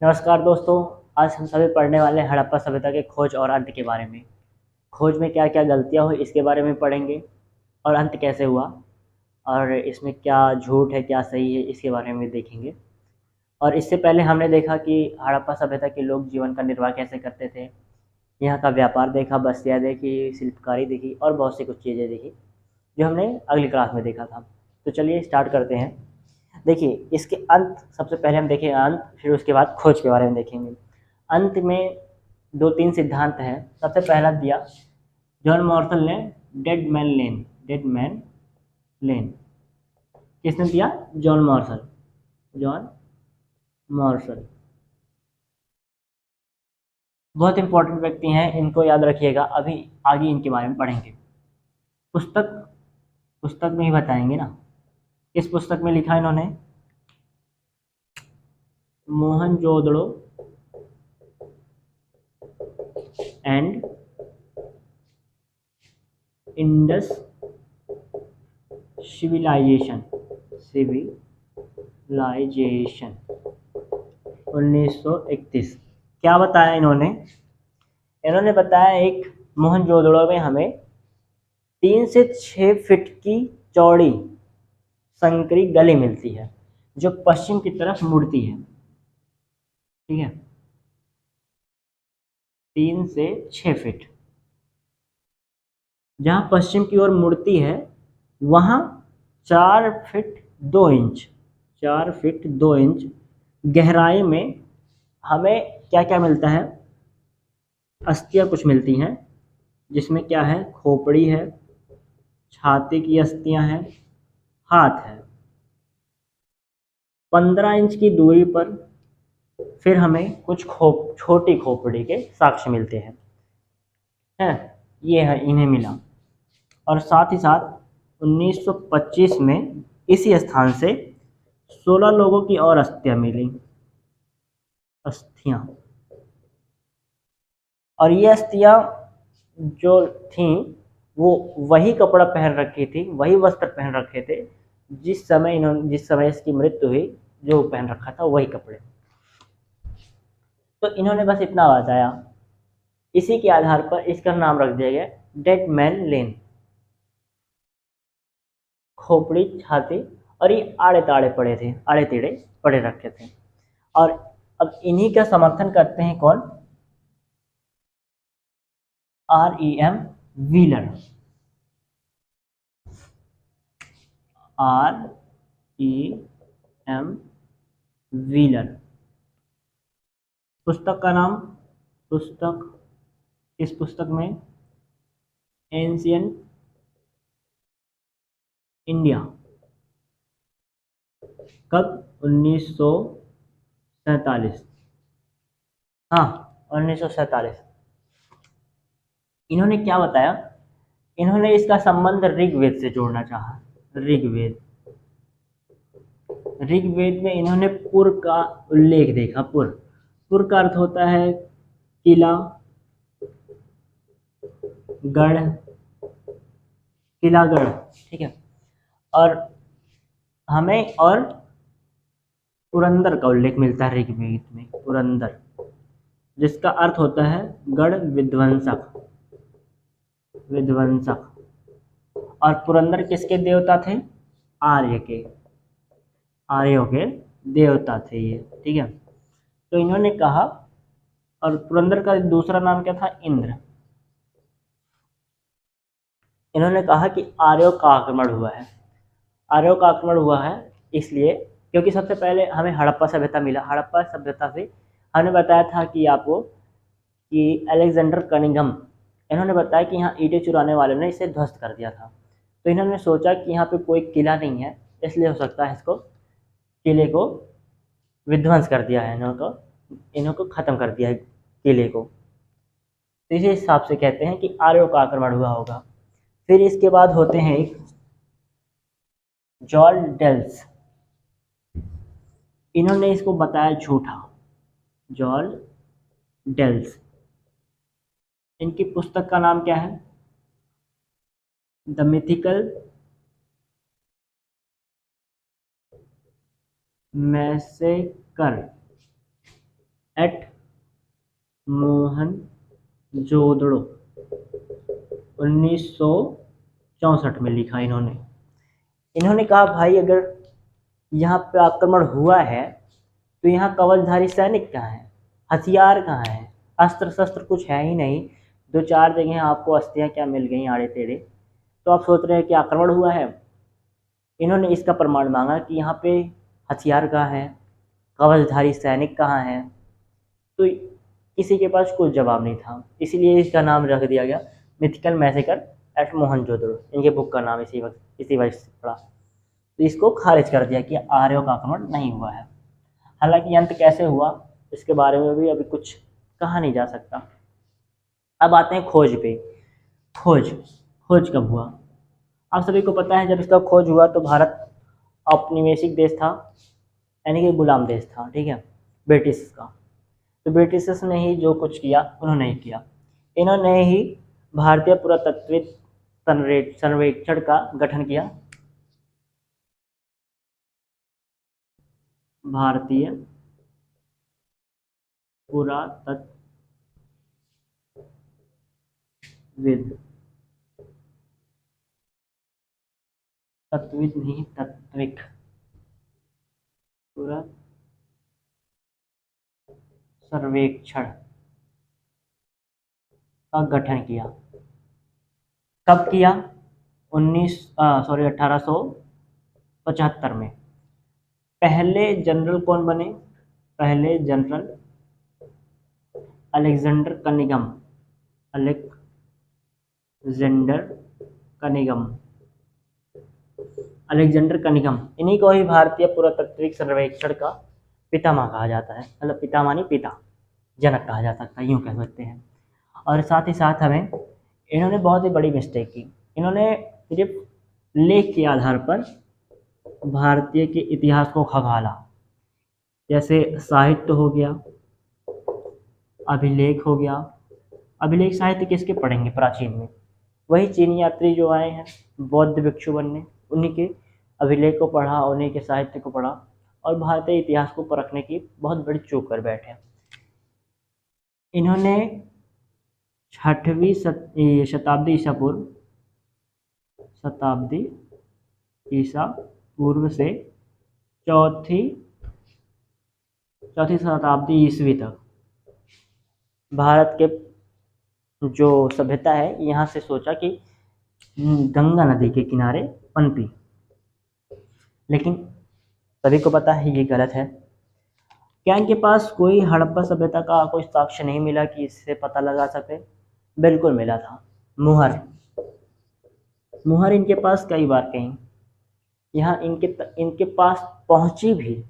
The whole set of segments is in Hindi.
नमस्कार दोस्तों। आज हम सभी पढ़ने वाले हैं हड़प्पा सभ्यता के खोज और अंत के बारे में। खोज में क्या क्या गलतियां हुई इसके बारे में पढ़ेंगे और अंत कैसे हुआ और इसमें क्या झूठ है क्या सही है इसके बारे में देखेंगे। और इससे पहले हमने देखा कि हड़प्पा सभ्यता के लोग जीवन का निर्वाह कैसे करते थे। यहाँ का व्यापार देखा, बस्तियाँ देखी, शिल्पकारी देखी और बहुत सी कुछ चीज़ें देखी जो हमने अगली क्लास में देखा था। तो चलिए स्टार्ट करते हैं। देखिए, इसके अंत सबसे पहले हम देखेंगे अंत, फिर उसके बाद खोज के बारे में देखेंगे। अंत में 2-3 सिद्धांत हैं। सबसे पहला दिया जॉन मॉर्सल ने, डेड मैन लेन। किसने दिया? John morsel. बहुत इंपॉर्टेंट व्यक्ति हैं, इनको याद रखिएगा। अभी आगे इनके बारे में पढ़ेंगे। पुस्तक पुस्तक में ही बताएंगे ना। इस पुस्तक में लिखा इन्होंने मोहनजोदड़ो एंड इंडस सिविलाइजेशन 1931। क्या बताया इन्होंने? इन्होंने बताया एक मोहनजोदड़ो में हमें 3 से 6 फीट की चौड़ी संकरी गली मिलती है जो पश्चिम की तरफ मुड़ती है। ठीक है, 3 से 6 फीट जहाँ पश्चिम की ओर मुड़ती है वहाँ 4 फीट 2 इंच 4 फीट 2 इंच गहराई में हमें क्या क्या मिलता है? अस्थियाँ कुछ मिलती हैं, जिसमें क्या है? खोपड़ी है, छाती की अस्थियाँ हैं, हाथ है। 15 इंच की दूरी पर फिर हमें कुछ छोटी खोपड़ी के साक्ष्य मिलते हैं। ये है, इन्हें मिला। और साथ ही साथ 1925 में इसी स्थान से 16 लोगों की और अस्थियाँ मिली। और ये अस्थियाँ जो थीं वो वही कपड़ा पहन रखी थी, वही वस्त्र पहन रखे थे जिस समय इसकी मृत्यु हुई। जो पहन रखा था वही कपड़े। तो इन्होंने बस इतना बताया। इसी के आधार पर इसका नाम रख दिया गया डेड मैन लेन। खोपड़ी, छाती और ये आड़े टेढ़े पड़े रखे थे। और अब इन्हीं का समर्थन करते हैं कौन? R.E.M. व्हीलर। R.E.M. व्हीलर। पुस्तक का नाम, इस पुस्तक में एंशिएंट इंडिया। कब? 1947। हाँ, 1947। इन्होंने क्या बताया? इन्होंने इसका संबंध ऋग्वेद से जोड़ना चाहा। ऋग्वेद में इन्होंने पुर का उल्लेख देखा। पुर का अर्थ होता है किला, गढ़, किलागढ़। ठीक है। और पुरंदर का उल्लेख मिलता है ऋग्वेद में। पुरंदर, जिसका अर्थ होता है गढ़ विध्वंसक। और पुरंदर किसके देवता थे? आर्यों के देवता थे ये। ठीक है। तो इन्होंने कहा, और पुरंदर का दूसरा नाम क्या था? इंद्र। इन्होंने कहा कि आर्यों का आक्रमण हुआ है इसलिए क्योंकि सबसे पहले हमें हड़प्पा सभ्यता मिला। हड़प्पा सभ्यता से हमने बताया था कि आपको कि अलेक्जेंडर कनिंघम, इन्होंने बताया कि यहाँ ईंटें चुराने वाले ने इसे ध्वस्त कर दिया था। तो इन्होंने सोचा कि यहाँ पे कोई किला नहीं है, इसलिए हो सकता है इसको किले को विध्वंस कर दिया है, इन्हों को ख़त्म कर दिया है किले को। तो इसी हिसाब से कहते हैं कि आर्यों का आक्रमण हुआ होगा। फिर इसके बाद होते हैं एक जॉल डेल्स। इन्होंने इसको बताया झूठा। George Dales. इनकी पुस्तक का नाम क्या है? The mythical massacre at Mohenjodaro 1964 में लिखा इन्होंने। इन्होंने कहा भाई अगर यहाँ पे आक्रमण हुआ है तो यहाँ कवचधारी सैनिक कहाँ है, हथियार कहाँ है, अस्त्र शस्त्र कुछ है ही नहीं। 2-4 जगह आपको अस्थियाँ क्या मिल गई आड़े टेढ़े, तो आप सोच रहे हैं कि आक्रमण हुआ है। इन्होंने इसका प्रमाण मांगा कि यहाँ पे हथियार कहाँ है, कवचधारी सैनिक कहाँ है, तो किसी के पास कोई जवाब नहीं था। इसीलिए इसका नाम रख दिया गया मिथिकल मैसेकर एट मोहनजोदड़ो। इनके बुक का नाम इसी वजह से पड़ा। तो इसको खारिज कर दिया कि आर्यों का आक्रमण नहीं हुआ है। हालांकि अंत कैसे हुआ इसके बारे में भी अभी कुछ कहा नहीं जा सकता। अब आते हैं खोज पे। खोज खोज कब हुआ? आप सभी को पता है जब इसका खोज हुआ तो भारत औपनिवेशिक देश था, यानी कि गुलाम देश था, ठीक है, ब्रिटिश का। तो ब्रिटिशर्स ने ही जो कुछ किया उन्होंने ही किया। इन्होंने ही भारतीय पुरातत्विक सर्वेक्षण का गठन किया। भारतीय पुरातत्विद तत्विद नहीं तत्विक पूरा सर्वेक्षण का गठन किया। कब किया? 1875 में। पहले जनरल कौन बने? पहले general Alexander Cunningham. Alexander Cunningham Alexander Cunningham इन्हीं को ही भारतीय पुरातत्विक सर्वेक्षण का पितामह कहा जाता है, मतलब पिता मानी पिता, जनक कहा जा सकता है, यूँ कह सकते हैं। और साथ ही साथ हमें इन्होंने बहुत ही बड़ी मिस्टेक की। इन्होंने सिर्फ लेख के आधार पर भारतीय के इतिहास को खंगाला। जैसे साहित्य हो गया, अभिलेख हो गया। अभिलेख साहित्य किसके पढ़ेंगे प्राचीन में? वही चीन यात्री जो आए हैं बौद्ध भिक्षु बनने, उन्हीं के अभिलेख को पढ़ा, उन्हीं के साहित्य को पढ़ा और भारतीय इतिहास को परखने की बहुत बड़ी चूक कर बैठे। इन्होंने 6वीं शताब्दी ईसा पूर्व से चौथी शताब्दी ईस्वी तक भारत के जो सभ्यता है यहाँ से सोचा कि गंगा नदी के किनारे पनपी, लेकिन सभी को पता है ये गलत है। क्या इनके पास कोई हड़प्पा सभ्यता का कोई साक्ष्य नहीं मिला कि इससे पता लगा सके? बिल्कुल मिला था। मुहर इनके पास कई बार कहीं यहाँ इनके पास पहुंची भी,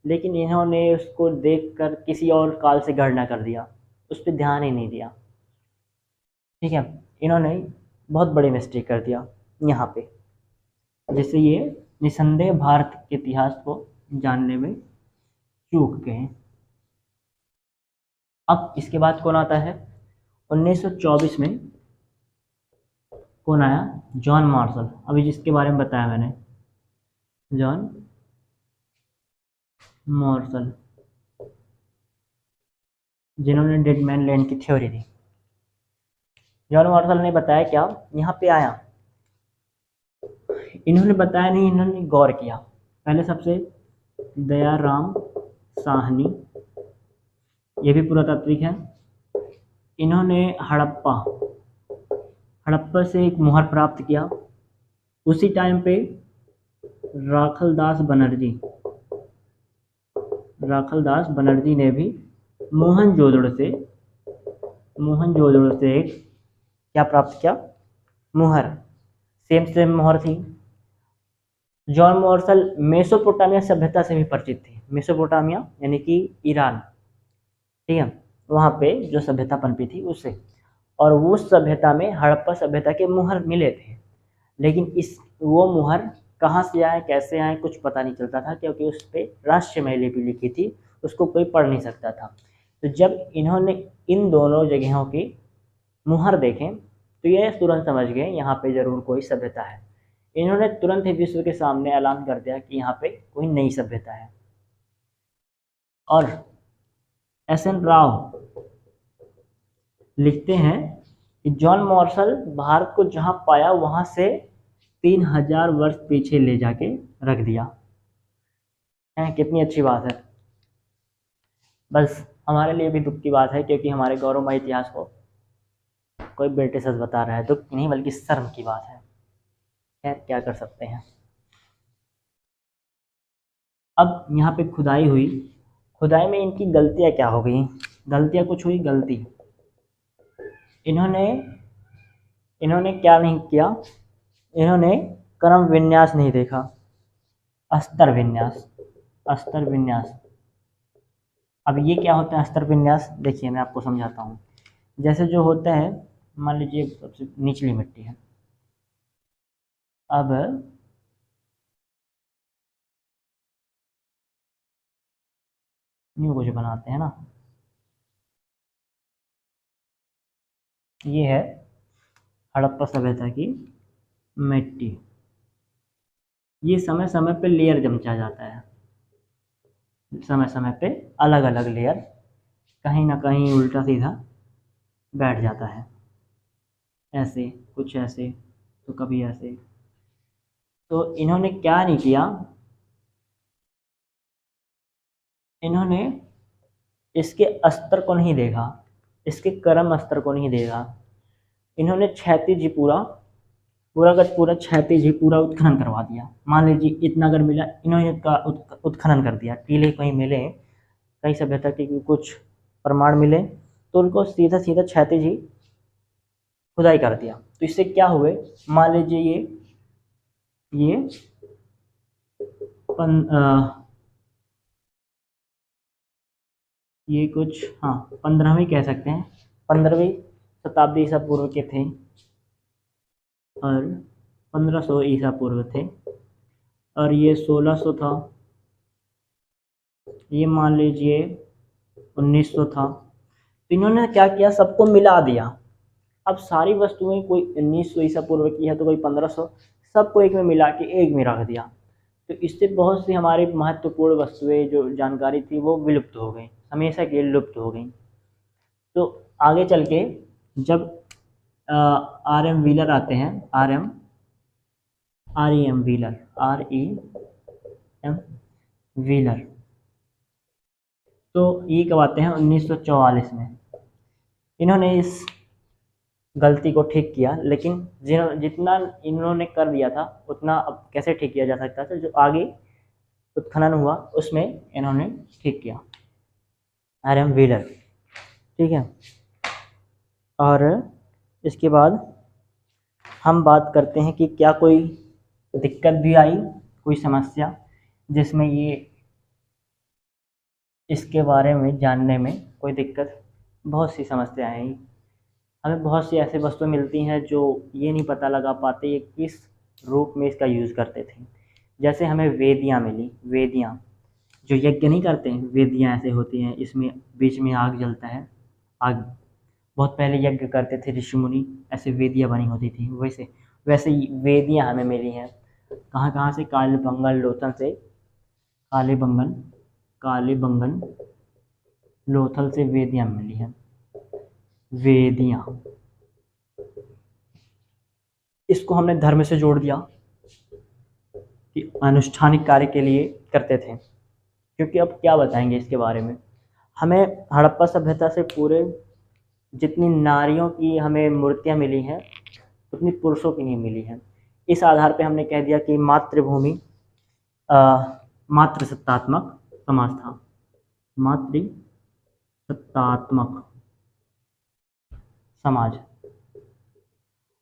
लेकिन इन्होंने उसको देखकर किसी और काल से गणना कर दिया, उस पर ध्यान ही नहीं दिया। ठीक है, इन्होंने बहुत बड़ी मिस्टेक कर दिया यहाँ पे, जिससे ये निसंदेह भारत के इतिहास को जानने में चूक गए। अब इसके बाद कौन आता है? 1924 में कौन आया? John Marshall. अभी जिसके बारे में बताया मैंने, जॉन मार्शल, जिन्होंने डेड मैन लैंड की थ्योरी दी। जॉन मार्शल ने बताया क्या यहाँ पे आया? इन्होंने बताया नहीं, इन्होंने गौर किया। पहले सबसे दयाराम साहनी, ये भी पुरातात्विक है। इन्होंने हड़प्पा से एक मुहर प्राप्त किया। उसी टाइम पे राखलदास बनर्जी ने भी मोहनजोदड़ो से एक क्या प्राप्त किया? मुहर। सेम मुहर थी। जॉन मार्शल मेसोपोटामिया सभ्यता से भी परिचित थे। मेसोपोटामिया यानी कि ईरान, ठीक है, वहाँ पे जो सभ्यता पनपी थी उससे, और वो सभ्यता में हड़प्पा सभ्यता के मुहर मिले थे। लेकिन वो मुहर कहाँ से आए, कैसे आए, कुछ पता नहीं चलता था, क्योंकि उस पर रहस्यमय लिपि लिखी थी, उसको कोई पढ़ नहीं सकता था। तो जब इन्होंने इन दोनों जगहों की मुहर देखें तो ये तुरंत समझ गए यहाँ पे ज़रूर कोई सभ्यता है। इन्होंने तुरंत ही विश्व के सामने ऐलान कर दिया कि यहाँ पे कोई नई सभ्यता है। और एस एन राव लिखते हैं कि जॉन मार्शल भारत को जहां पाया वहां से 3000 वर्ष पीछे ले जाके रख दिया है। कितनी अच्छी बात है। बस हमारे लिए भी दुख की बात है, क्योंकि हमारे गौरवमय इतिहास को कोई ब्रिटिशर्स बता रहा है। दुख नहीं बल्कि शर्म की बात है। खैर क्या कर सकते हैं। अब यहाँ पे खुदाई हुई। खुदाई में इनकी गलतियाँ क्या हो गई? गलतियाँ कुछ हुई। गलती इन्होंने इन्होंने क्या नहीं किया? इन्होंने क्रम विन्यास नहीं देखा। अस्तर विन्यास, अस्तर विन्यास। अब ये क्या होता है अस्तर विन्यास? देखिए मैं आपको समझाता हूँ। जैसे जो होता है, मान लीजिए सबसे निचली मिट्टी है। अब न्यू कुछ बनाते हैं ना। ये है हड़प्पा सभ्यता की मिट्टी। ये समय समय पे लेयर जमचा जाता है। समय समय पे अलग अलग लेयर, कहीं ना कहीं उल्टा सीधा बैठ जाता है। ऐसे कुछ ऐसे, तो कभी ऐसे। तो इन्होंने क्या नहीं किया? इन्होंने इसके अस्तर को नहीं देखा, इसके क्रम अस्तर को नहीं देखा। इन्होंने क्षैतिज ही पूरा पूरा का पूरा क्षैतिज ही पूरा उत्खनन करवा दिया। मान लीजिए इतना अगर मिला, इन्होंने इसका उत्खनन कर दिया। टीले कहीं मिले, कहीं सभ्यता के कुछ प्रमाण मिले, तो उनको सीधा सीधा क्षैतिज ही खुदाई कर दिया। तो इससे क्या हुए? मान लीजिए ये ये कुछ, हाँ 15वीं कह सकते हैं, 15वीं शताब्दी ईसा पूर्व के थे, और 1500 ईसा पूर्व थे, और ये 1600 था, ये मान लीजिए 1900 था। तो इन्होंने क्या किया? सबको मिला दिया। अब सारी वस्तुएं, कोई 1900 ईसा पूर्व की है तो कोई 1500, सबको एक में मिला के एक में रख दिया। तो इससे बहुत सी हमारी महत्वपूर्ण वस्तुएं, जो जानकारी थी, वो विलुप्त हो गई, हमेशा के लिए लुप्त हो गई। तो आगे चल के जब आर एम व्हीलर आते हैं, R E M Wheeler, R E M Wheeler, तो ये कब आते हैं? 1944 में। इन्होंने इस गलती को ठीक किया, लेकिन जितना इन्होंने कर दिया था उतना अब कैसे ठीक किया जा सकता था? जो आगे उत्खनन हुआ उसमें इन्होंने ठीक किया। आर एम व्हीलर, ठीक है। और इसके बाद हम बात करते हैं कि क्या कोई दिक्कत भी आई, कोई समस्या जिसमें ये इसके बारे में जानने में कोई दिक्कत? बहुत सी समस्याएं आई। हमें बहुत सी ऐसी वस्तुएं मिलती हैं जो ये नहीं पता लगा पाते ये किस रूप में इसका यूज़ करते थे। जैसे हमें वेदियाँ मिली। वेदियाँ जो यज्ञ नहीं करते हैं, वेदियाँ ऐसे होती हैं, इसमें बीच में आग जलता है। आग, बहुत पहले यज्ञ करते थे ऋषि मुनि, ऐसे वेदियाँ बनी होती थी। वैसे वैसे ही वेदियाँ हमें मिली हैं। कहाँ कहाँ से? कालीबंगन लोथल से, कालीबंगन कालीबंगन लोथल से वेदियाँ मिली हैं। वेदियाँ, इसको हमने धर्म से जोड़ दिया कि अनुष्ठानिक कार्य के लिए करते थे। क्योंकि अब क्या बताएंगे इसके बारे में? हमें हड़प्पा सभ्यता से पूरे जितनी नारियों की हमें मूर्तियाँ मिली हैं उतनी पुरुषों की नहीं मिली हैं। इस आधार पे हमने कह दिया कि मातृभूमि मातृसत्तात्मक समाज था। मातृसत्तात्मक समाज।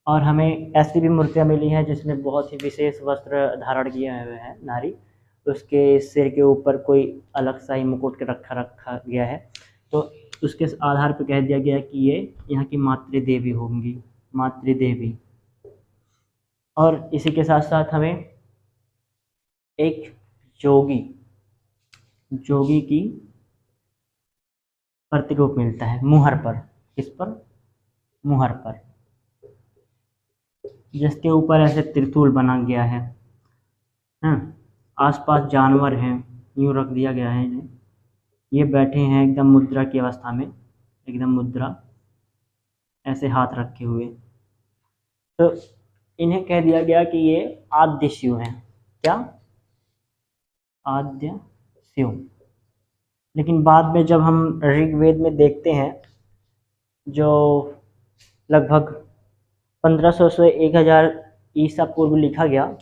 और हमें ऐसी भी मूर्तियाँ मिली हैं जिसमें बहुत ही विशेष वस्त्र धारण किए हुए हैं नारी, उसके सिर के ऊपर कोई अलग सा ही मुकुट के रखा गया है। तो उसके आधार पर कह दिया गया कि ये यहाँ की मातृदेवी होंगी, मातृदेवी। और इसी के साथ साथ हमें एक जोगी जोगी की प्रतिरूप मिलता है मुहर पर। किस पर? मुहर पर, जिसके ऊपर ऐसे त्रिशूल बना गया है। हाँ, आसपास जानवर हैं, यूँ रख दिया गया है इन्हें। ये बैठे हैं एकदम मुद्रा की अवस्था में, एकदम मुद्रा, ऐसे हाथ रखे हुए। तो इन्हें कह दिया गया कि ये आद्य शिव हैं। क्या? आद्य शिव। लेकिन बाद में जब हम ऋग्वेद में देखते हैं, जो लगभग 1500 से 1000 ईसा पूर्व लिखा गया,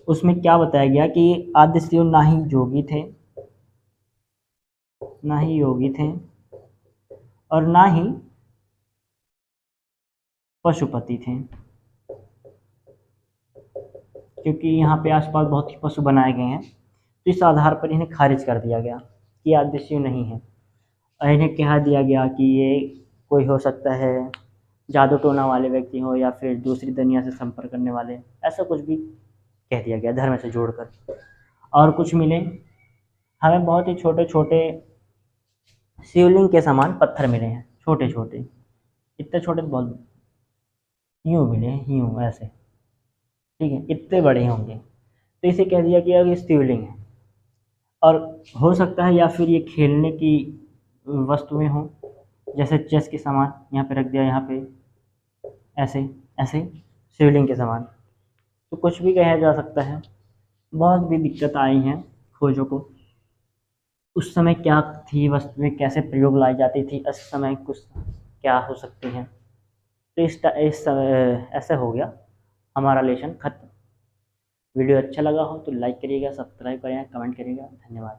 उसमें क्या बताया गया कि आद्य शिव ना ही योगी थे, ना ही योगी थे, और ना ही पशुपति थे, क्योंकि यहाँ पे आसपास बहुत ही पशु बनाए गए हैं। तो इस आधार पर इन्हें खारिज कर दिया गया कि आद्य शिव नहीं है, और इन्हें कह दिया गया कि ये कोई हो सकता है जादू टोना वाले व्यक्ति हो, या फिर दूसरी दुनिया से संपर्क करने वाले, ऐसा कुछ भी कह दिया गया धर्म से जोड़कर। और कुछ मिले हमें, बहुत ही छोटे छोटे शिवलिंग के समान पत्थर मिले हैं, छोटे छोटे, इतने छोटे तो बहुत, यूँ मिले हैं, यूँ ऐसे, ठीक है, इतने बड़े होंगे। तो इसे कह दिया गया कि शिवलिंग है। और हो सकता है या फिर ये खेलने की वस्तुएं हों, जैसे चेस के सामान यहाँ पे रख दिया, यहाँ पे ऐसे ऐसे शिवलिंग के समान। तो कुछ भी कहा जा सकता है। बहुत भी दिक्कत आई हैं खोजों को। उस समय क्या थी वस्तुएं, कैसे प्रयोग लाई जाती थी, इस समय कुछ क्या हो सकती हैं। तो इस समय ऐसा हो गया, हमारा लेसन खत्म। वीडियो अच्छा लगा हो तो लाइक करिएगा, सब्सक्राइब करिएगा, कमेंट करिएगा। धन्यवाद।